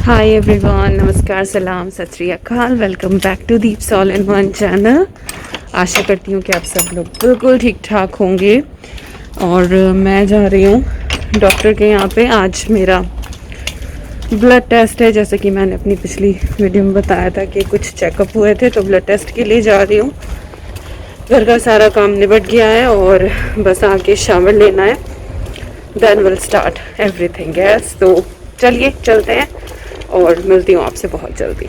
Hi everyone, नमस्कार, सलाम, Sat Shri Akal. Welcome back to Deeps all in one channel. आशा करती हूँ कि आप सब लोग बिल्कुल ठीक ठाक होंगे। और मैं जा रही हूँ डॉक्टर के यहाँ पे। आज मेरा ब्लड टेस्ट है, जैसे कि मैंने अपनी पिछली वीडियो में बताया था कि कुछ चेकअप हुए थे, तो ब्लड टेस्ट के लिए जा रही हूँ। घर का सारा काम निपट गया है और बस आके शावर लेना है, then will start everything else. तो चलिए चलते हैं और मिलती हूँ आपसे बहुत जल्दी।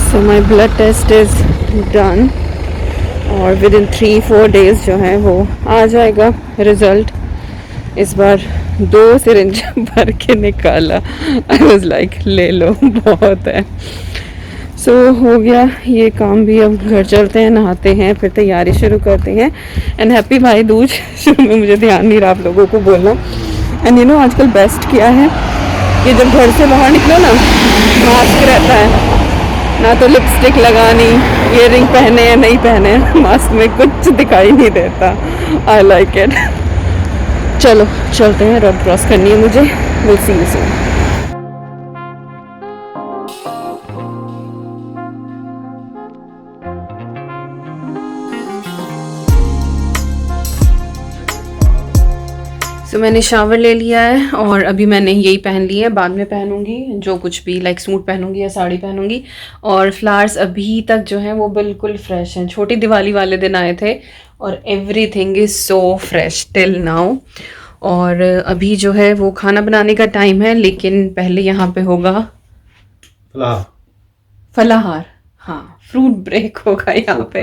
So my blood test is done और विद इन 3-4 डेज जो है वो आ जाएगा रिज़ल्ट। इस बार 2 सिरिंज भर के निकाला। आई वॉज लाइक ले लो, बहुत है। सो हो गया ये काम भी। अब घर चलते हैं, नहाते हैं, फिर तैयारी शुरू करते हैं। एंड हैप्पी भाई दूज। शुरू में मुझे ध्यान नहीं रहा आप लोगों को बोलना। एंड यू नो आजकल बेस्ट क्या है कि जब घर से बाहर निकलो ना, मास्क रहता है, ना तो लिपस्टिक लगानी, ईयरिंग पहने या नहीं पहने, मास्क में कुछ दिखाई नहीं देता। I like it. चलो चलते हैं, रोड क्रॉस करनी है मुझे। Will see you soon. तो मैंने शावर ले लिया है और अभी मैंने यही पहन ली है। बाद में पहनूंगी जो कुछ भी, लाइक सूट पहनूंगी या साड़ी पहनूंगी। और फ्लावर्स अभी तक जो हैं वो बिल्कुल फ्रेश हैं। छोटी दिवाली वाले दिन आए थे और everything is so fresh till now. और अभी जो है वो खाना बनाने का टाइम है, लेकिन पहले यहाँ पे होगा फलाहार। हाँ, फ्रूट ब्रेक होगा यहाँ पे।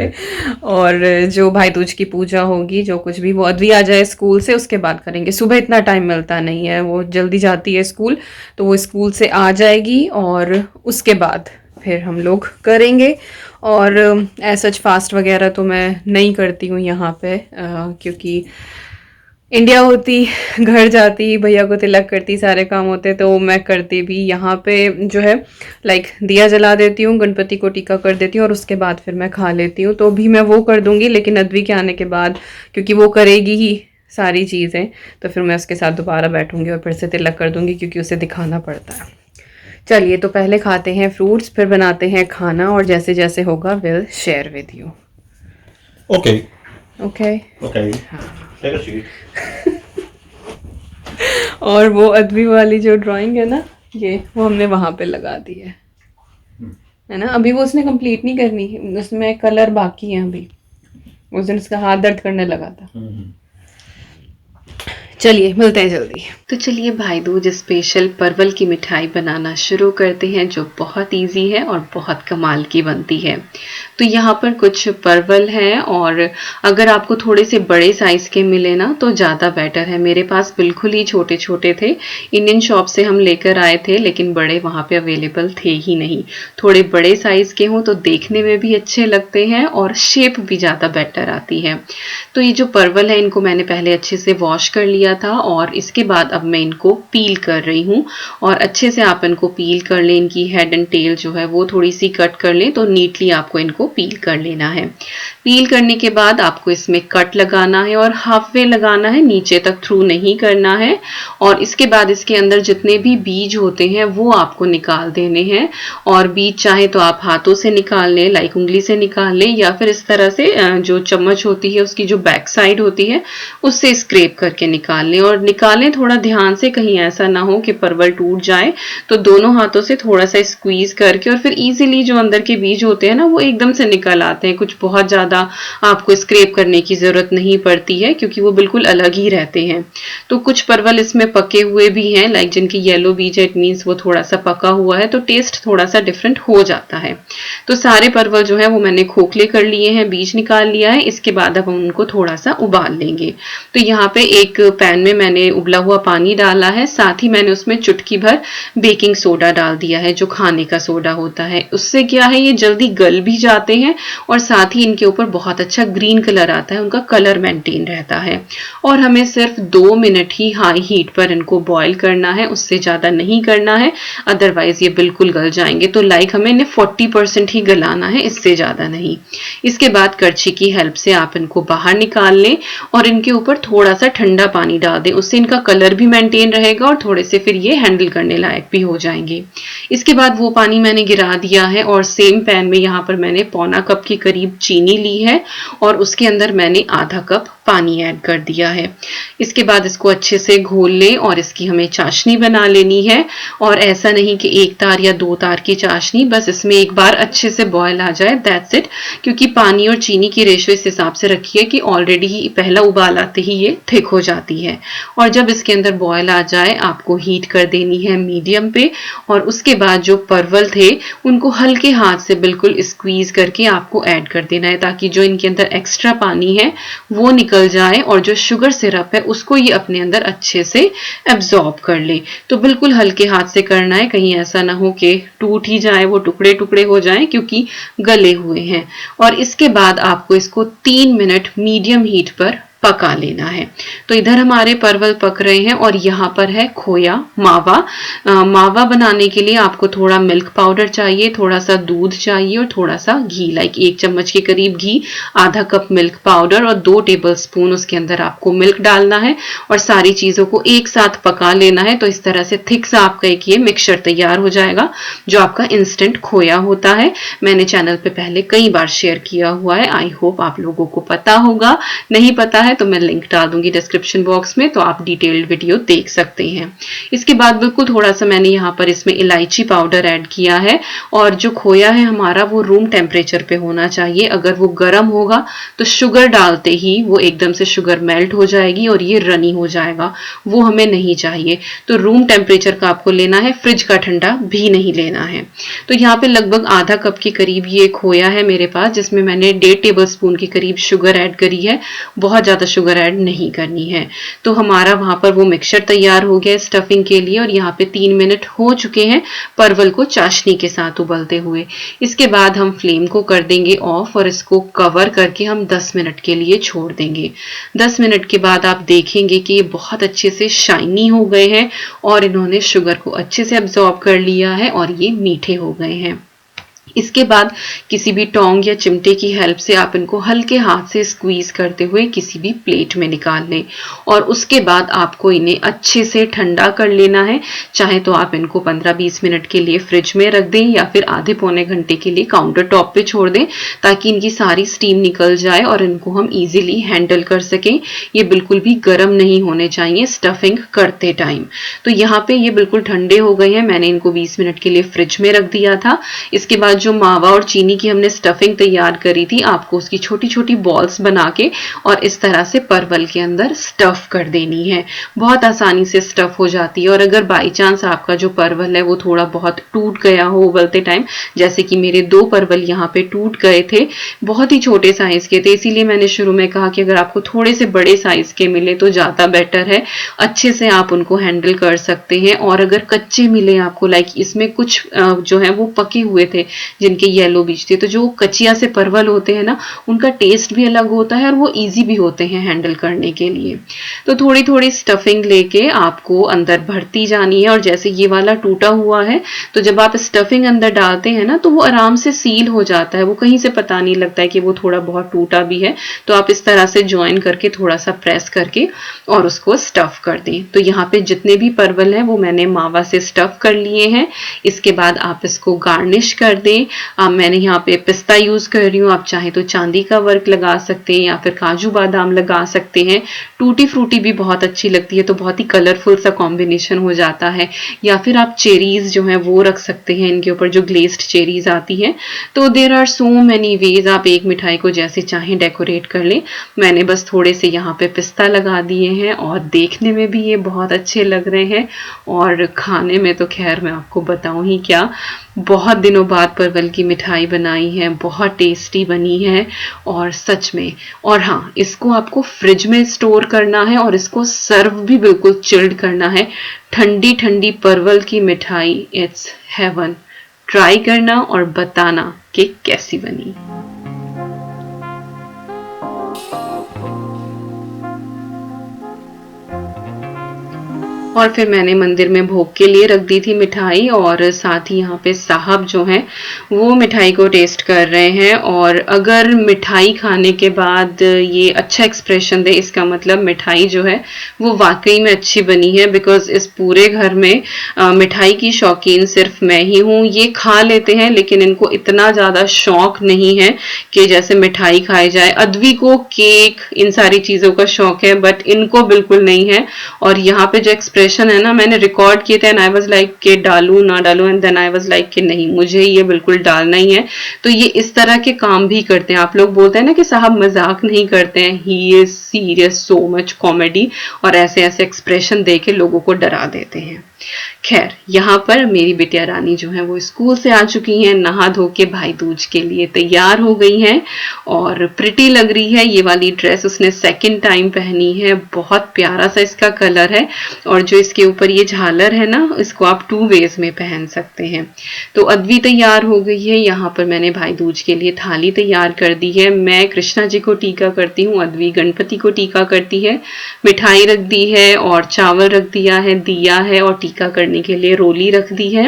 और जो भाई दूज की पूजा होगी, जो कुछ भी, वो अद्वी आ जाए स्कूल से उसके बाद करेंगे। सुबह इतना टाइम मिलता नहीं है, वो जल्दी जाती है स्कूल, तो वो स्कूल से आ जाएगी और उसके बाद फिर हम लोग करेंगे। और ऐसा फास्ट वगैरह तो मैं नहीं करती हूँ यहाँ पे, क्योंकि इंडिया होती, घर जाती, भैया को तिलक करती, सारे काम होते, तो मैं करती भी। यहाँ पे जो है लाइक दिया जला देती हूँ, गणपति को टीका कर देती हूँ और उसके बाद फिर मैं खा लेती हूँ। तो भी मैं वो कर दूँगी, लेकिन अद्वी के आने के बाद, क्योंकि वो करेगी ही सारी चीज़ें, तो फिर मैं उसके साथ दोबारा बैठूँगी और फिर से तिलक कर दूँगी, क्योंकि उसे दिखाना पड़ता है। चलिए, तो पहले खाते हैं फ्रूट्स, फिर बनाते हैं खाना, और जैसे जैसे होगा will share with you. Okay okay. Okay, take a seat. और वो अदबी वाली जो ड्राइंग है ना, ये वो हमने वहाँ पे लगा दी है ना। अभी वो उसने कंप्लीट नहीं करनी, उसमें कलर बाकी है अभी। उस दिन उसका हाथ दर्द करने लगा था। चलिए मिलते हैं जल्दी। तो चलिए भाई दूज स्पेशल परवल की मिठाई बनाना शुरू करते हैं, जो बहुत इजी है और बहुत कमाल की बनती है। तो यहाँ पर कुछ परवल हैं, और अगर आपको थोड़े से बड़े साइज़ के मिले ना तो ज़्यादा बेटर है। मेरे पास बिल्कुल ही छोटे छोटे थे, इंडियन शॉप से हम लेकर आए थे, लेकिन बड़े वहाँ पे अवेलेबल थे ही नहीं। थोड़े बड़े साइज़ के हों तो देखने में भी अच्छे लगते हैं और शेप भी ज़्यादा बेटर आती है। तो ये जो परवल है, इनको मैंने पहले अच्छे से वॉश कर लिया था और इसके बाद अब मैं इनको पील कर रही हूँ। और अच्छे से आप इनको पील कर लें, इनकी हेड एंड टेल जो है वो थोड़ी सी कट कर लें, तो नीटली आपको इनको पील कर लेना है। पील करने के बाद आपको इसमें कट लगाना है और हाफ वे लगाना है, नीचे तक थ्रू नहीं करना है। और इसके बाद इसके अंदर जितने भी बीज होते हैं वो आपको निकाल देने हैं। और बीज चाहे तो आप हाथों से निकाल लें, लाइक उंगली से निकाल लें, या फिर इस तरह से जो चम्मच होती है उसकी जो बैक साइड होती है उससे स्क्रैप करके निकाल लें। और निकालें थोड़ा ध्यान से, कहीं ऐसा ना हो कि परवल टूट जाए। तो दोनों हाथों से थोड़ा सा स्क्वीज करके और फिर इजीली जो अंदर के बीज होते हैं ना वो एकदम से निकल आते हैं। कुछ बहुत ज्यादा आपको स्क्रैप करने की जरूरत नहीं पड़ती है, क्योंकि वो बिल्कुल अलग ही रहते हैं। तो कुछ परवल इसमें पके हुए भी हैं, लाइक जिनकी येलो बीज है, इट मीन्स वो थोड़ा सा पका हुआ है, तो टेस्ट थोड़ा सा डिफरेंट हो जाता है। तो सारे परवल जो है वो मैंने खोखले कर लिए हैं, बीज निकाल लिया है। इसके बाद अब हम उनको थोड़ा सा उबाल लेंगे। तो यहाँ पे एक पैन पैन में मैंने उबला हुआ पानी डाला है, साथ ही मैंने उसमें चुटकी भर बेकिंग सोडा डाल दिया है, जो खाने का सोडा होता है। उससे क्या है, ये जल्दी गल भी जाते हैं और साथ ही इनके ऊपर बहुत अच्छा ग्रीन कलर आता है, उनका कलर मेंटेन रहता है। और हमें सिर्फ 2 मिनट ही हाई हीट पर इनको बॉईल करना है, उससे ज़्यादा नहीं करना है, अदरवाइज ये बिल्कुल गल जाएंगे। तो लाइक हमें इन्हें 40% ही गलाना है, इससे ज़्यादा नहीं। इसके बाद करछी की हेल्प से आप इनको बाहर निकाल लें और इनके ऊपर थोड़ा सा ठंडा पानी डाल दें, उससे इनका कलर भी मेंटेन रहेगा और थोड़े से फिर ये हैंडल करने लायक भी हो जाएंगे। इसके बाद वो पानी मैंने गिरा दिया है और सेम पैन में यहाँ पर मैंने पौना कप के करीब चीनी ली है और उसके अंदर मैंने आधा कप पानी ऐड कर दिया है। इसके बाद इसको अच्छे से घोल लें और इसकी हमें चाशनी बना लेनी है। और ऐसा नहीं कि 1 तार या 2 तार की चाशनी, बस इसमें एक बार अच्छे से बॉयल आ जाए, दैट्स इट। क्योंकि पानी और चीनी की रेशो इस हिसाब से रखी है कि ऑलरेडी ही पहला उबाल आते ही ये थिक हो जाती है। और जब इसके अंदर बॉयल आ जाए आपको हीट कर देनी है मीडियम पे और उसके बाद जो परवल थे उनको हल्के हाथ से बिल्कुल स्क्वीज करके आपको ऐड कर देना है, ताकि जो इनके अंदर एक्स्ट्रा पानी है वो निकल जाए और जो शुगर सिरप है उसको ये अपने अंदर अच्छे से एब्जॉर्ब कर ले। तो बिल्कुल हल्के हाथ से करना है, कहीं ऐसा ना हो कि टूट ही जाए, वो टुकड़े टुकड़े हो जाएं क्योंकि गले हुए हैं। और इसके बाद आपको इसको 3 मिनट मीडियम हीट पर पका लेना है। तो इधर हमारे परवल पक रहे हैं और यहाँ पर है खोया मावा। मावा बनाने के लिए आपको थोड़ा मिल्क पाउडर चाहिए, थोड़ा सा दूध चाहिए और थोड़ा सा घी, लाइक 1 चम्मच के करीब घी, आधा कप मिल्क पाउडर और 2 टेबलस्पून उसके अंदर आपको मिल्क डालना है और सारी चीजों को एक साथ पका लेना है। तो इस तरह से थिक सा आपका एक ये मिक्सचर तैयार हो जाएगा, जो आपका इंस्टेंट खोया होता है। मैंने चैनल पे पहले कई बार शेयर किया हुआ है, आई होप आप लोगों को पता होगा। नहीं पता है तो मैं लिंक डाल दूंगी डिस्क्रिप्शन बॉक्स में, तो आप डिटेल्ड वीडियो देख सकते हैं। इसके बाद बिल्कुल थोड़ा सा मैंने यहाँ पर इसमें इलायची पाउडर ऐड किया है और जो खोया है हमारा वो रूम टेम्परेचर पे होना चाहिए। अगर वो गर्म होगा तो शुगर डालते ही वो एकदम से शुगर मेल्ट हो जाएगी और ये रनी हो जाएगा, वो हमें नहीं चाहिए। तो रूम टेम्परेचर का आपको लेना है, फ्रिज का ठंडा भी नहीं लेना है। तो यहाँ पे लगभग आधा कप के करीब ये खोया है मेरे पास, जिसमें मैंने 1.5 टेबलस्पून के करीब शुगर ऐड करी है, बहुत ज्यादा शुगर ऐड नहीं करनी है। तो हमारा वहां पर वो मिक्सचर तैयार हो गया स्टफिंग के लिए और यहाँ पे 3 मिनट हो चुके हैं परवल को चाशनी के साथ उबलते हुए। इसके बाद हम फ्लेम को कर देंगे ऑफ और इसको कवर करके हम 10 मिनट के लिए छोड़ देंगे। 10 मिनट के बाद आप देखेंगे कि ये बहुत अच्छे से शाइनी हो गए हैं और इन्होंने शुगर को अच्छे से अब्सॉर्ब कर लिया है और ये मीठे हो गए हैं। इसके बाद किसी भी टोंग या चिमटे की हेल्प से आप इनको हल्के हाथ से स्क्वीज करते हुए किसी भी प्लेट में निकाल लें और उसके बाद आपको इन्हें अच्छे से ठंडा कर लेना है। चाहे तो आप इनको 15-20 मिनट के लिए फ्रिज में रख दें या फिर आधे पौने घंटे के लिए काउंटर टॉप पे छोड़ दें, ताकि इनकी सारी स्टीम निकल जाए और इनको हम इजीली हैंडल कर सकें। ये बिल्कुल भी गर्म नहीं होने चाहिए स्टफिंग करते टाइम। तो यहाँ पे ये बिल्कुल ठंडे हो गए हैं, मैंने इनको 20 मिनट के लिए फ्रिज में रख दिया था। इसके बाद जो मावा और चीनी की हमने स्टफिंग तैयार करी थी, आपको उसकी छोटी छोटी बॉल्स बना के और इस तरह से परवल के अंदर स्टफ कर देनी है। बहुत आसानी से स्टफ हो जाती है। और अगर बाई चांस आपका जो परवल है वो थोड़ा बहुत टूट गया हो उबलते टाइम, जैसे कि मेरे 2 परवल यहाँ पे टूट गए थे, बहुत ही छोटे साइज के थे, इसीलिए मैंने शुरू में कहा कि अगर आपको थोड़े से बड़े साइज के मिले तो ज्यादा बेटर है, अच्छे से आप उनको हैंडल कर सकते हैं। और अगर कच्चे मिले आपको, लाइक इसमें कुछ जो है वो पके हुए थे जिनके येलो बीज थे, तो जो कचिया से परवल होते हैं ना, उनका टेस्ट भी अलग होता है और वो इजी भी होते हैं हैंडल करने के लिए। तो थोड़ी थोड़ी स्टफिंग लेके आपको अंदर भरती जानी है। और जैसे ये वाला टूटा हुआ है, तो जब आप स्टफिंग अंदर डालते हैं ना तो वो आराम से सील हो जाता है, वो कहीं से पता नहीं लगता है कि वो थोड़ा बहुत टूटा भी है। तो आप इस तरह से ज्वाइन करके थोड़ा सा प्रेस करके और उसको स्टफ कर दें। तो यहाँ पे जितने भी परवल हैं वो मैंने मावा से स्टफ कर लिए हैं। इसके बाद आप इसको गार्निश कर दें। मैंने यहाँ पे पिस्ता यूज कर रही हूँ, आप चाहे तो चांदी का वर्क लगा सकते हैं या फिर काजू बादाम लगा सकते हैं। टूटी फ्रूटी भी बहुत अच्छी लगती है, तो बहुत ही कलरफुल सा कॉम्बिनेशन हो जाता है। या फिर आप चेरीज जो है वो रख सकते हैं इनके ऊपर, जो ग्लेज्ड चेरीज आती है। तो there are so many ways, आप एक मिठाई को जैसे चाहें डेकोरेट कर लें। मैंने बस थोड़े से यहाँ पे पिस्ता लगा दिए हैं और देखने में भी ये बहुत अच्छे लग रहे हैं और खाने में तो खैर मैं आपको बताऊं ही क्या, बहुत दिनों बाद परवल परवल की मिठाई बनाई है, बहुत टेस्टी बनी है और सच में। और हाँ, इसको आपको फ्रिज में स्टोर करना है और इसको सर्व भी बिल्कुल चिल्ड करना है। ठंडी ठंडी परवल की मिठाई, इट्स हेवन। ट्राई करना और बताना कि कैसी बनी। और फिर मैंने मंदिर में भोग के लिए रख दी थी मिठाई और साथ ही यहाँ पे साहब जो हैं वो मिठाई को टेस्ट कर रहे हैं। और अगर मिठाई खाने के बाद ये अच्छा एक्सप्रेशन दे, इसका मतलब मिठाई जो है वो वाकई में अच्छी बनी है। बिकॉज इस पूरे घर में मिठाई की शौकीन सिर्फ मैं ही हूँ। ये खा लेते हैं लेकिन इनको इतना ज़्यादा शौक नहीं है कि जैसे मिठाई खाई जाए। अद्वी को केक इन सारी चीज़ों का शौक है बट इनको बिल्कुल नहीं है। और यहाँ पे जो एक्सप्रेशन है ना, मैंने रिकॉर्ड किए थे एंड आई वाज लाइक के डालू ना डालू, and then I was like कि नहीं, मुझे ये बिल्कुल डालना ही है। तो ये इस तरह के काम भी करते हैं। आप लोग बोलते हैं ना कि साहब मजाक नहीं करते हैं, he is serious, so much comedy, और ऐसे ऐसे एक्सप्रेशन दे के लोगों को डरा देते हैं। खैर, यहाँ पर मेरी बिटिया रानी जो है वो स्कूल से आ चुकी हैं, नहा धो के भाई दूज के लिए तैयार हो गई हैं और प्रिटी लग रही है। ये वाली ड्रेस उसने सेकंड टाइम पहनी है, बहुत प्यारा सा इसका कलर है। और जो इसके ऊपर ये झालर है ना, इसको आप 2 वेज में पहन सकते हैं। तो अद्वी तैयार हो गई है। यहाँ पर मैंने भाई दूज के लिए थाली तैयार कर दी है। मैं कृष्णा जी को टीका करती हूँ, अद्वी गणपति को टीका करती है। मिठाई रख दी है और चावल रख दिया है, दिया है और टीका करने के लिए रोली रख दी है।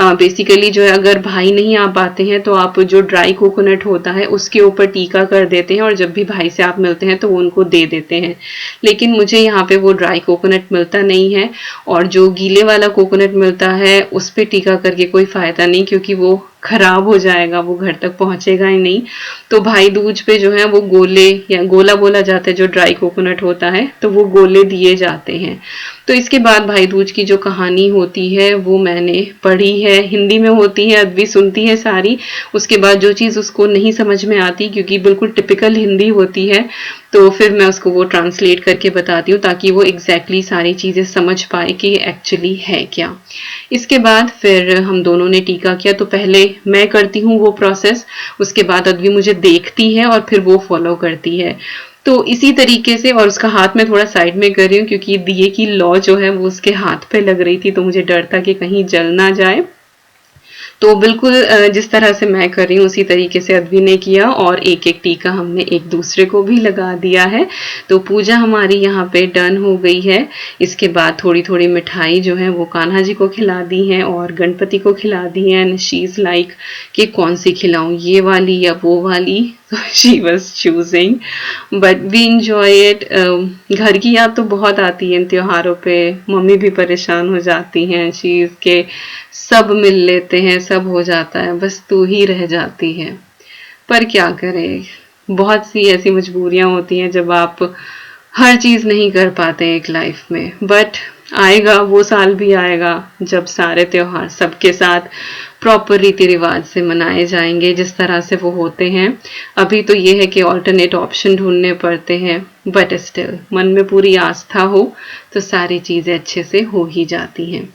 बेसिकली जो है, अगर भाई नहीं आ पाते हैं तो आप जो ड्राई कोकोनट होता है उसके ऊपर टीका कर देते हैं और जब भी भाई से आप मिलते हैं तो वो उनको दे देते हैं। लेकिन मुझे यहाँ पे वो ड्राई कोकोनट मिलता नहीं है और जो गीले वाला कोकोनट मिलता है उस पे टीका करके कोई फायदा नहीं, क्योंकि वो खराब हो जाएगा, वो घर तक पहुंचेगा ही नहीं। तो भाई दूज पे जो है वो गोले या गोला बोला जाता है, जो ड्राई कोकोनट होता है, तो वो गोले दिए जाते हैं। तो इसके बाद भाई दूज की जो कहानी होती है वो मैंने पढ़ी है, हिंदी में होती है, अद्वी सुनती है सारी। उसके बाद जो चीज़ उसको नहीं समझ में आती, क्योंकि बिल्कुल टिपिकल हिंदी होती है, तो फिर मैं उसको वो ट्रांसलेट करके बताती हूँ ताकि वो एग्जैक्टली सारी चीज़ें समझ पाए कि एक्चुअली है क्या। इसके बाद फिर हम दोनों ने टीका किया। तो पहले मैं करती हूँ वो प्रोसेस, उसके बाद अद्वी मुझे देखती है और फिर वो फॉलो करती है। तो इसी तरीके से, और उसका हाथ में थोड़ा साइड में कर रही हूँ क्योंकि दिए की लौ जो है वो उसके हाथ पे लग रही थी, तो मुझे डर था कि कहीं जल ना जाए। तो बिल्कुल जिस तरह से मैं कर रही हूँ उसी तरीके से अद्वी ने किया और एक एक टीका हमने एक दूसरे को भी लगा दिया है। तो पूजा हमारी यहाँ पे डन हो गई है। इसके बाद थोड़ी थोड़ी मिठाई जो है वो कान्हा जी को खिला दी है और गणपति को खिला दी है। एंड शी इज लाइक कि कौन सी खिलाऊं, ये वाली या वो वाली। तो she was choosing but we enjoy it. घर की याद तो बहुत आती है इन त्योहारों पे, मम्मी भी परेशान हो जाती हैं चीज के, सब मिल लेते हैं, सब हो जाता है, बस तू ही रह जाती है। पर क्या करें, बहुत सी ऐसी मजबूरियां होती हैं जब आप हर चीज नहीं कर पाते एक लाइफ में। बट आएगा, वो साल भी आएगा जब सारे त्योहार सबके साथ प्रॉपर रीति रिवाज से मनाए जाएंगे जिस तरह से वो होते हैं। अभी तो ये है कि ऑल्टरनेट ऑप्शन ढूंढने पड़ते हैं, बट स्टिल मन में पूरी आस्था हो तो सारी चीजें अच्छे से हो ही जाती हैं।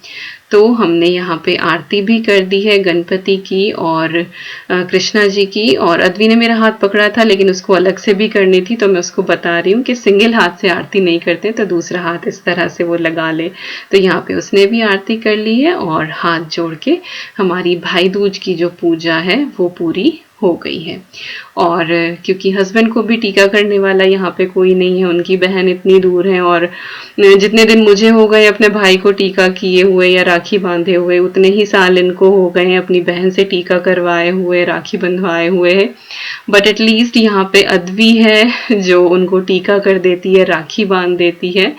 तो हमने यहाँ पे आरती भी कर दी है गणपति की और कृष्णा जी की। और अद्वी ने मेरा हाथ पकड़ा था लेकिन उसको अलग से भी करनी थी, तो मैं उसको बता रही हूँ कि सिंगल हाथ से आरती नहीं करते, तो दूसरा हाथ इस तरह से वो लगा ले। तो यहाँ पे उसने भी आरती कर ली है और हाथ जोड़ के हमारी भाई दूज की जो पूजा है वो पूरी हो गई है। और क्योंकि हस्बैंड को भी टीका करने वाला यहाँ पे कोई नहीं है, उनकी बहन इतनी दूर है, और जितने दिन मुझे हो गए अपने भाई को टीका किए हुए या राखी बांधे हुए, उतने ही साल इनको हो गए हैं अपनी बहन से टीका करवाए हुए, राखी बंधवाए हुए है। बट एटलीस्ट यहाँ पे अद्वी है जो उनको टीका कर देती है, राखी बांध देती है।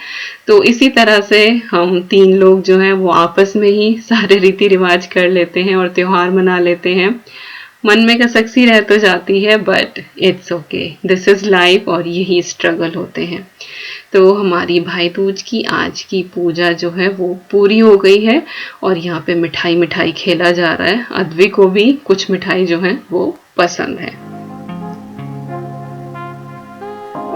तो इसी तरह से हम 3 लोग जो हैं वो आपस में ही सारे रीति रिवाज कर लेते हैं और त्योहार मना लेते हैं। मन में कसक रह तो जाती है but it's okay, this is life, और यही स्ट्रगल होते हैं। तो हमारी भाई दूज की आज की पूजा जो है वो पूरी हो गई है और यहाँ पे मिठाई मिठाई खेला जा रहा है। अद्वी को भी कुछ मिठाई जो है वो पसंद है।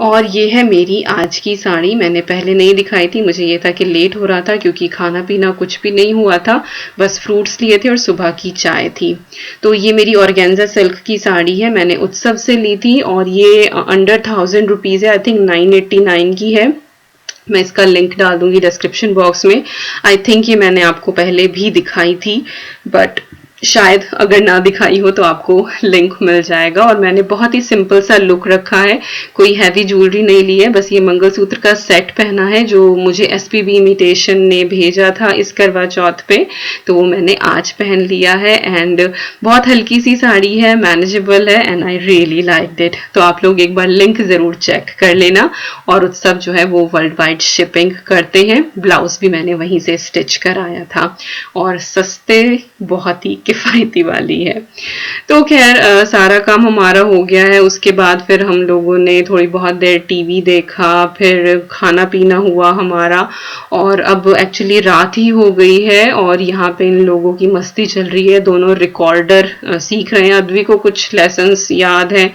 और ये है मेरी आज की साड़ी। मैंने पहले नहीं दिखाई थी, मुझे ये था कि लेट हो रहा था क्योंकि खाना पीना कुछ भी नहीं हुआ था, बस फ्रूट्स लिए थे और सुबह की चाय थी। तो ये मेरी ऑर्गेन्जा सिल्क की साड़ी है, मैंने उत्सव से ली थी और ये अंडर 1000 रुपीज़ है, आई थिंक 989 की है। मैं इसका लिंक डाल दूंगी डिस्क्रिप्शन बॉक्स में। आई थिंक ये मैंने आपको पहले भी दिखाई थी, बट शायद अगर ना दिखाई हो तो आपको लिंक मिल जाएगा। और मैंने बहुत ही सिंपल सा लुक रखा है, कोई हैवी ज्वेलरी नहीं ली है, बस ये मंगलसूत्र का सेट पहना है जो मुझे एसपीबी इमिटेशन ने भेजा था इस करवा चौथ पे, तो वो मैंने आज पहन लिया है। एंड बहुत हल्की सी साड़ी है, मैनेजेबल है and I really like it. तो आप लोग एक बार लिंक ज़रूर चेक कर लेना। और उत्सव जो है वो वर्ल्ड वाइड शिपिंग करते हैं, ब्लाउज भी मैंने वहीं से स्टिच कराया था और सस्ते बहुत ही किफ़ायती वाली है। तो खैर सारा काम हमारा हो गया है। उसके बाद फिर हम लोगों ने थोड़ी बहुत देर टीवी देखा, फिर खाना पीना हुआ हमारा, और अब एक्चुअली रात ही हो गई है और यहाँ पे इन लोगों की मस्ती चल रही है। दोनों रिकॉर्डर सीख रहे हैं, अद्वी को कुछ लेसन्स याद है,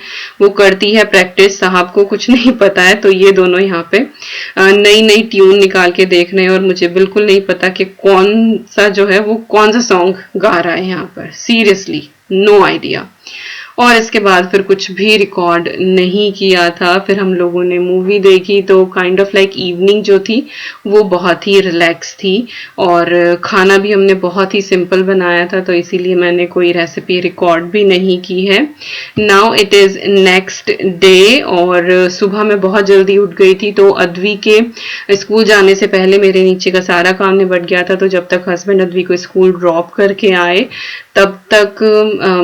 वो करती है प्रैक्टिस, साहब को कुछ नहीं पता है, तो ये दोनों यहाँ पे नई नई ट्यून निकाल के देख रहे हैं और मुझे बिल्कुल नहीं पता कि कौन सा जो है वो कौन सा सॉन्ग गा रहा है यहाँ पर, सीरियसली नो आइडिया। और इसके बाद फिर कुछ भी रिकॉर्ड नहीं किया था। फिर हम लोगों ने मूवी देखी, तो काइंड ऑफ लाइक इवनिंग जो थी वो बहुत ही रिलैक्स थी और खाना भी हमने बहुत ही सिंपल बनाया था, तो इसीलिए मैंने कोई रेसिपी रिकॉर्ड भी नहीं की है। Now it is next day और सुबह मैं बहुत जल्दी उठ गई थी, तो अद्वी के स्कूल जाने से पहले मेरे नीचे का सारा काम निपट गया था। तो जब तक हस्बैंड अद्वी को स्कूल ड्रॉप करके आए तब तक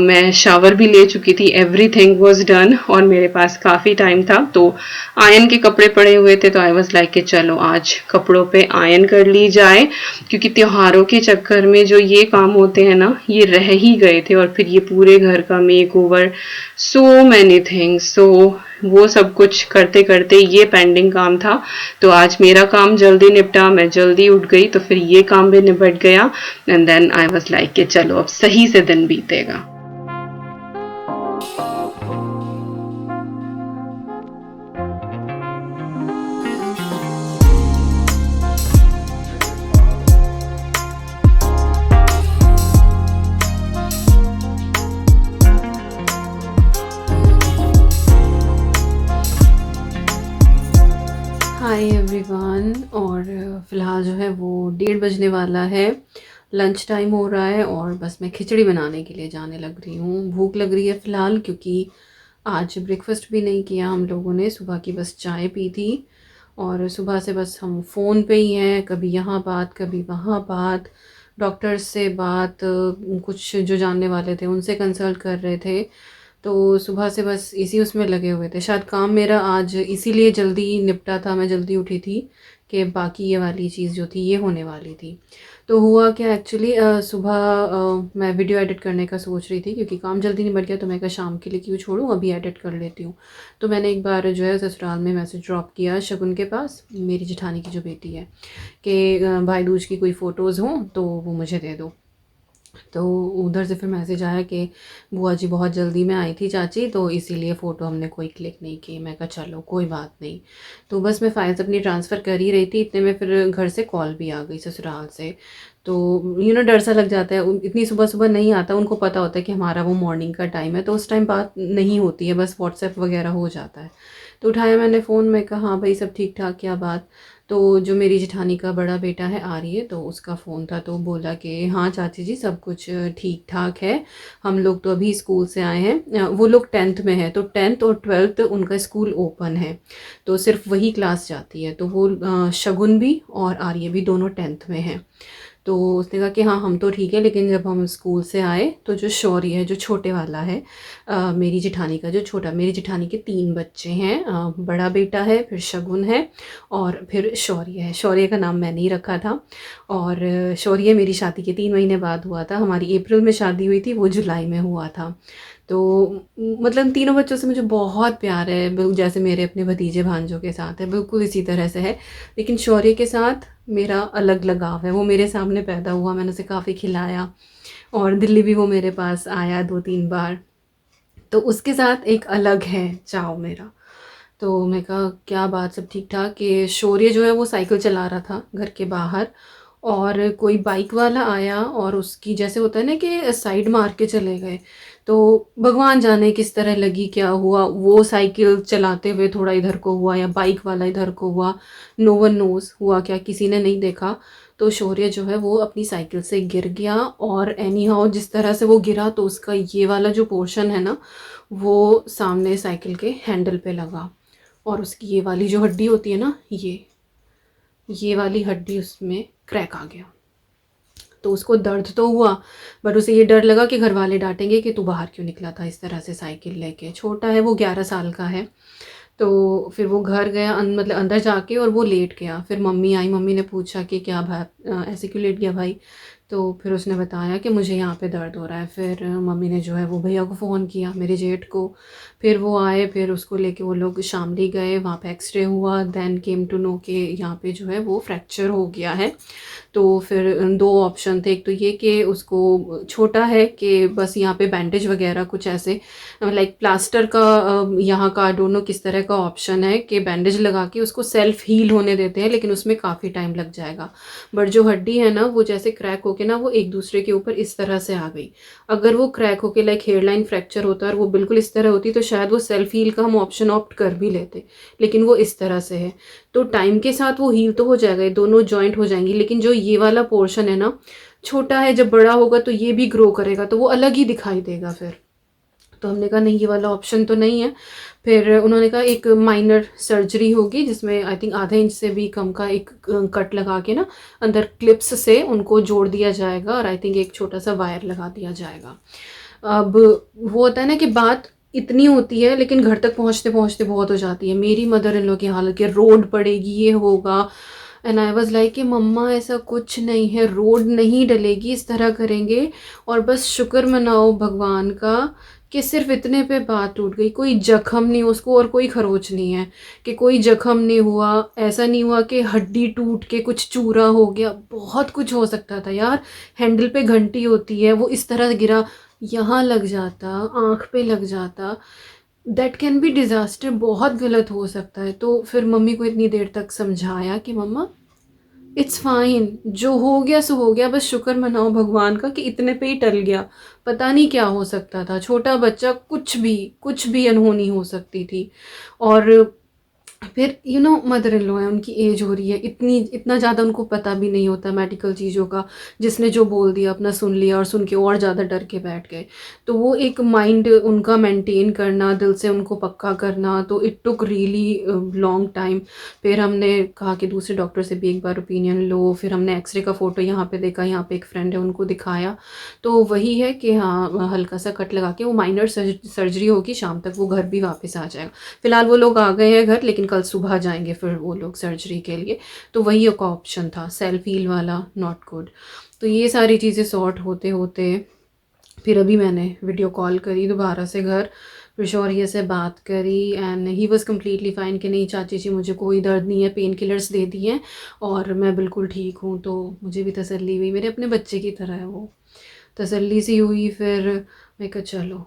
मैं शावर भी ले चुकी थी, एवरीथिंग वाज डन और मेरे पास काफ़ी टाइम था। तो आयन के कपड़े पड़े हुए थे, तो आई वाज लाइक कि चलो आज कपड़ों पे आयन कर ली जाए, क्योंकि त्योहारों के चक्कर में जो ये काम होते हैं ना, ये रह ही गए थे। और फिर ये पूरे घर का make over, so many things, so वो सब कुछ करते करते ये पेंडिंग काम था। तो आज मेरा काम जल्दी निपटा, मैं जल्दी उठ गई, तो फिर ये काम भी निपट गया and then I was like कि चलो अब सही से दिन बीतेगा। हाय एवरीवन, और फ़िलहाल जो है वो 1:30 बजने वाला है, लंच टाइम हो रहा है और बस मैं खिचड़ी बनाने के लिए जाने लग रही हूँ। भूख लग रही है फ़िलहाल, क्योंकि आज ब्रेकफास्ट भी नहीं किया हम लोगों ने, सुबह की बस चाय पी थी और सुबह से बस हम फ़ोन पे ही हैं, कभी यहाँ बात कभी वहाँ बात, डॉक्टर्स से बात, कुछ जो जानने वाले थे उनसे कंसल्ट कर रहे थे। तो सुबह से बस इसी उसमें लगे हुए थे। शायद काम मेरा आज इसीलिए जल्दी निपटा था, मैं जल्दी उठी थी कि बाकी ये वाली चीज़ जो थी ये होने वाली थी। तो हुआ क्या एक्चुअली, सुबह मैं वीडियो एडिट करने का सोच रही थी, क्योंकि काम जल्दी निपट गया तो मैं कहा शाम के लिए क्यों छोड़ूं, अभी एडिट कर लेती हूँ। तो मैंने एक बार जो है ससुराल में मैसेज ड्रॉप किया शगुन के पास, मेरी जेठानी की जो बेटी है, कि भाई दूज की कोई फ़ोटोज़ हों तो वो मुझे दे दो। तो उधर से फिर मैसेज आया कि बुआ जी बहुत जल्दी में आई थी चाची, तो इसीलिए फ़ोटो हमने कोई क्लिक नहीं की। मैं कहा चलो कोई बात नहीं। तो बस मैं फ़ाइल्स अपनी ट्रांसफ़र कर ही रही थी, इतने में फिर घर से कॉल भी आ गई ससुराल से। तो डर सा लग जाता है, इतनी सुबह सुबह नहीं आता, उनको पता होता है कि हमारा वो मॉर्निंग का टाइम है, तो उस टाइम बात नहीं होती है, बस व्हाट्सएप वगैरह हो जाता है। तो उठाया मैंने फ़ोन, में कहा हाँ भाई सब ठीक ठाक, क्या बात। तो जो मेरी जेठानी का बड़ा बेटा है आर्य, तो उसका फ़ोन था, तो बोला कि हाँ चाची जी सब कुछ ठीक ठाक है, हम लोग तो अभी स्कूल से आए हैं। वो लोग 10th में है, तो 10th और 12th उनका स्कूल ओपन है, तो सिर्फ वही क्लास जाती है। तो वो शगुन भी और आर्य भी दोनों 10th में हैं। तो उसने कहा कि हाँ हम तो ठीक है, लेकिन जब हम स्कूल से आए तो जो शौर्य है, जो छोटे वाला है, मेरी जेठानी का जो छोटा, मेरी जेठानी के 3 बच्चे हैं, बड़ा बेटा है, फिर शगुन है और फिर शौर्य है। शौर्य का नाम मैंने ही रखा था और शौर्य मेरी शादी के 3 महीने बाद हुआ था। हमारी अप्रैल में शादी हुई थी, वो जुलाई में हुआ था। तो मतलब तीनों बच्चों से मुझे बहुत प्यार है, बिल्कुल जैसे मेरे अपने भतीजे भांजों के साथ है, बिल्कुल इसी तरह से है। लेकिन शौर्य के साथ मेरा अलग लगाव है, वो मेरे सामने पैदा हुआ, मैंने उसे काफ़ी खिलाया और दिल्ली भी वो मेरे पास आया 2-3 बार, तो उसके साथ एक अलग है चाव मेरा। तो मैं कहा क्या बात, सब ठीक ठाक? कि शौर्य जो है वो साइकिल चला रहा था घर के बाहर, और कोई बाइक वाला आया और उसकी जैसे होता है ना कि साइड मार के चले गए। तो भगवान जाने किस तरह लगी, क्या हुआ, वो साइकिल चलाते हुए थोड़ा इधर को हुआ या बाइक वाला इधर को हुआ, नो वन नोज हुआ क्या, किसी ने नहीं देखा। तो शौर्य जो है वो अपनी साइकिल से गिर गया, और एनी हाउ जिस तरह से वो गिरा तो उसका ये वाला जो पोर्शन है ना वो सामने साइकिल के हैंडल पे लगा, और उसकी ये वाली जो हड्डी होती है ना, ये वाली हड्डी उसमें क्रैक आ गया। तो उसको दर्द तो हुआ, बट उसे ये डर लगा कि घर वाले डांटेंगे कि तू बाहर क्यों निकला था इस तरह से साइकिल लेके। छोटा है वो, 11 साल का है। तो फिर वो घर गया, मतलब अंदर जाके, और वो लेट गया। फिर मम्मी आई, मम्मी ने पूछा कि क्या भाई ऐसे क्यों लेट गया भाई? तो फिर उसने बताया कि मुझे यहाँ पे दर्द हो रहा है। फिर मम्मी ने जो है वो भैया को फ़ोन किया, मेरे जेठ को। फिर वो आए, फिर उसको लेके वो लोग शामली गए, वहाँ पे एक्सरे हुआ। देन केम टू नो कि यहाँ पे जो है वो फ्रैक्चर हो गया है। तो फिर दो ऑप्शन थे, एक तो ये कि उसको छोटा है कि बस यहाँ पे बैंडेज वगैरह कुछ ऐसे लाइक प्लास्टर का यहाँ का दोनों किस तरह का ऑप्शन है कि बैंडेज लगा के उसको सेल्फ हील होने देते हैं, लेकिन उसमें काफ़ी टाइम लग जाएगा। बट जो हड्डी है ना वो जैसे क्रैक होके ना वो एक दूसरे के ऊपर इस तरह से आ गई। अगर वो क्रैक होके लाइक हेयरलाइन फ्रैक्चर होता है और वो बिल्कुल इस तरह होती तो शायद वो सेल्फ हील का हम ऑप्शन ऑप्ट कर भी लेते, लेकिन वो इस तरह से है। तो टाइम के साथ वो हील तो हो जाएगा, ये दोनों जॉइंट हो जाएंगी, लेकिन जो ये वाला पोर्शन है ना छोटा है, जब बड़ा होगा तो ये भी ग्रो करेगा तो वो अलग ही दिखाई देगा फिर। तो हमने कहा नहीं, ये वाला ऑप्शन तो नहीं है। फिर उन्होंने कहा एक माइनर सर्जरी होगी जिसमें आई थिंक आधे इंच से भी कम का एक कट लगा के ना अंदर क्लिप्स से उनको जोड़ दिया जाएगा, और आई थिंक एक छोटा सा वायर लगा दिया जाएगा। अब वो होता है ना कि बात इतनी होती है लेकिन घर तक पहुंचते पहुंचते बहुत हो जाती है। मेरी मदर इन लॉ की हालत कि रोड पड़ेगी, ये होगा। एंड आई वाज लाइक कि मम्मा ऐसा कुछ नहीं है, रोड नहीं डलेगी, इस तरह करेंगे और बस शुक्र मनाओ भगवान का कि सिर्फ इतने पे बात टूट गई, कोई जख्म नहीं उसको और कोई खरोच नहीं है, कि कोई जख्म नहीं हुआ, ऐसा नहीं हुआ कि हड्डी टूट के कुछ चूरा हो गया। बहुत कुछ हो सकता था यार। हैंडल पे घंटी होती है, वो इस तरह गिरा, यहाँ लग जाता, आँख पे लग जाता, दैट कैन बी डिज़ास्टर, बहुत गलत हो सकता है। तो फिर मम्मी को इतनी देर तक समझाया कि मम्मा इट्स फाइन, जो हो गया सो हो गया, बस शुक्र मनाओ भगवान का कि इतने पे ही टल गया। पता नहीं क्या हो सकता था, छोटा बच्चा, कुछ भी अनहोनी हो सकती थी। और फिर मदर इन लॉ है, उनकी एज हो रही है, इतना ज़्यादा उनको पता भी नहीं होता मेडिकल चीज़ों का। जिसने जो बोल दिया अपना सुन लिया, और सुन के और ज़्यादा डर के बैठ गए। तो वो एक माइंड उनका मेंटेन करना, दिल से उनको पक्का करना, तो it took really long time. फिर हमने कहा कि दूसरे डॉक्टर से भी एक बार ओपिनियन लो। फिर हमने एक्सरे का फ़ोटो यहाँ पे देखा, यहाँ पे एक फ्रेंड है उनको दिखाया, तो वही है कि हाँ हल्का सा कट लगा के वो माइनर सर्जरी होगी, शाम तक वो घर भी वापस आ जाएगा। फिलहाल वो लोग आ गए हैं घर, लेकिन कल सुबह जाएंगे फिर वो लोग सर्जरी के लिए। तो वही एक ऑप्शन था, सेल्फ हील वाला, नॉट गुड। तो ये सारी चीज़ें सॉर्ट होते होते फिर अभी मैंने वीडियो कॉल करी दोबारा से घर, फिर शौर्य से बात करी, and he was completely fine कि नहीं चाची जी मुझे कोई दर्द नहीं है, पेन किलर्स दे दिए हैं और मैं बिल्कुल ठीक हूँ। तो मुझे भी तसल्ली हुई, मेरे अपने बच्चे की तरह है वो, तसल्ली सी हुई। फिर मैं कहा चलो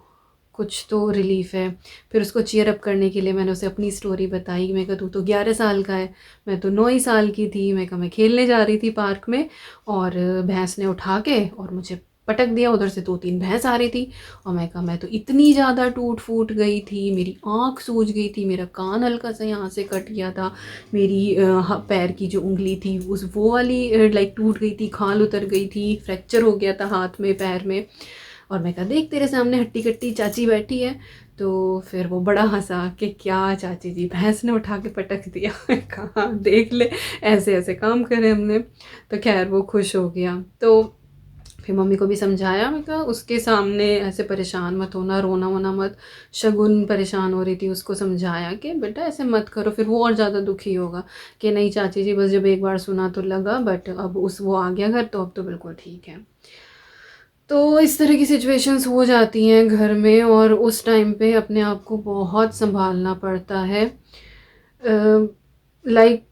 कुछ तो रिलीफ़ है। फिर उसको चीयर अप करने के लिए मैंने उसे अपनी स्टोरी बताई। मैं कहा तू तो 11 साल का है, मैं तो 9 ही साल की थी। मैं कहा मैं खेलने जा रही थी पार्क में, और भैंस ने उठा के और मुझे पटक दिया, उधर से 2-3 भैंस आ रही थी। और मैं कहा मैं तो इतनी ज़्यादा टूट फूट गई थी, मेरी आँख सूज गई थी, मेरा कान हल्का सा यहाँ से कट गया था, मेरी पैर की जो उंगली थी वो वाली लाइक टूट गई थी, खाल उतर गई थी, फ्रैक्चर हो गया था हाथ में, पैर में। और मैं कहा देख तेरे सामने हट्टी कट्टी चाची बैठी है। तो फिर वो बड़ा हंसा कि क्या चाची जी, भैंस ने उठा के पटक दिया। मैं कहा देख ले, ऐसे ऐसे काम करे हमने। तो खैर वो खुश हो गया। तो फिर मम्मी को भी समझाया, मैं कहा उसके सामने ऐसे परेशान मत होना, रोना वोना मत। शगुन परेशान हो रही थी, उसको समझाया कि बेटा ऐसे मत करो, फिर वो और ज़्यादा दुखी होगा कि नहीं चाची जी बस जब एक बार सुना तो लगा, बट अब वो आ गया घर तो अब तो बिल्कुल ठीक है। तो इस तरह की सिचुएशंस हो जाती हैं घर में, और उस टाइम पे अपने आप को बहुत संभालना पड़ता है। लाइक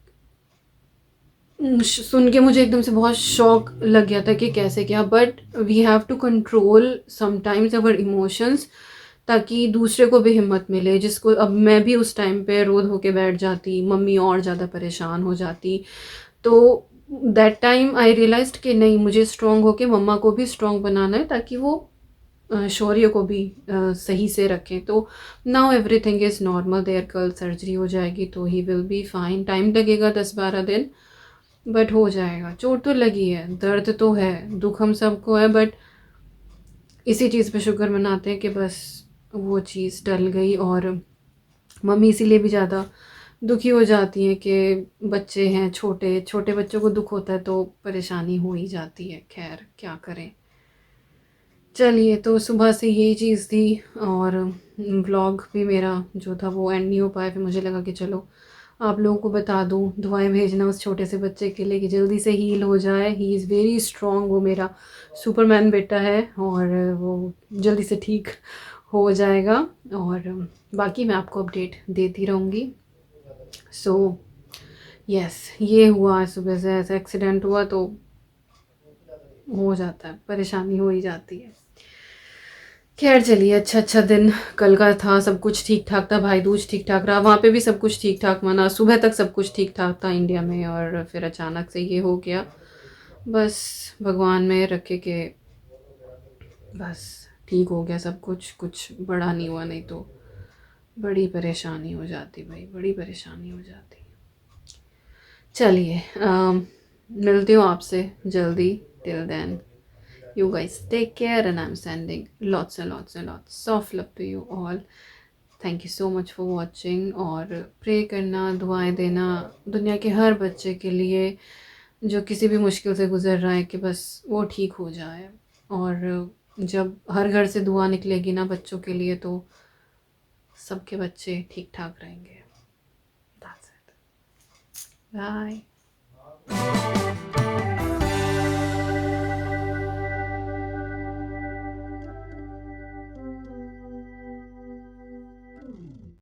सुन के मुझे एकदम से बहुत शॉक लग गया था कि कैसे क्या, but we have to control sometimes our emotions, ताकि दूसरे को भी हिम्मत मिले। जिसको अब मैं भी उस टाइम पे रो धो के बैठ जाती, मम्मी और ज़्यादा परेशान हो जाती। तो दैट टाइम आई रियलाइज्ड कि नहीं, मुझे स्ट्रॉन्ग होके मम्मा को भी स्ट्रॉन्ग बनाना है ताकि वो शौर्य को भी सही से रखें। तो now everything is normal there. कल सर्जरी हो जाएगी तो ही विल बी फाइन। टाइम लगेगा 10-12 दिन, बट हो जाएगा। चोट तो लगी है, दर्द तो है, दुख हम सबको है, बट इसी चीज़ पे शुक्र मनाते हैं कि बस वो चीज़ टल गई। और मम्मी इसीलिए भी ज़्यादा दुखी हो जाती हैं कि बच्चे हैं छोटे, छोटे बच्चों को दुख होता है तो परेशानी हो ही जाती है। खैर क्या करें। चलिए, तो सुबह से यही चीज़ थी और व्लॉग भी मेरा जो था वो एंड नहीं हो पाया। फिर मुझे लगा कि चलो आप लोगों को बता दूँ, दुआएं भेजना उस छोटे से बच्चे के लिए कि जल्दी से हील हो जाए। ही इज़ वेरी स्ट्रॉन्ग, वो मेरा सुपरमैन बेटा है और वो जल्दी से ठीक हो जाएगा। और बाकी मैं आपको अपडेट देती रहूँगी। सो यस, ये हुआ आज सुबह से। ऐसा एक्सीडेंट हुआ तो हो जाता है, परेशानी हो ही जाती है। खैर चलिए, अच्छा दिन कल का था, सब कुछ ठीक ठाक था। भाई दूज ठीक ठाक रहा, वहाँ पे भी सब कुछ ठीक ठाक मना, सुबह तक सब कुछ ठीक ठाक था इंडिया में। और फिर अचानक से ये हो गया। बस भगवान में रखे कि बस ठीक हो गया सब कुछ, कुछ बड़ा नहीं हुआ, नहीं तो बड़ी परेशानी हो जाती भाई, बड़ी परेशानी हो जाती। चलिए मिलती हूँ आपसे जल्दी। Till then you guys take care and I'm sending lots and lots and lots of love to you all. Thank you so much for watching। और प्रे करना, दुआएं देना दुनिया के हर बच्चे के लिए जो किसी भी मुश्किल से गुजर रहा है कि बस वो ठीक हो जाए। और जब हर घर से दुआ निकलेगी ना बच्चों के लिए तो सबके बच्चे ठीक ठाक रहेंगे। That's it. Bye.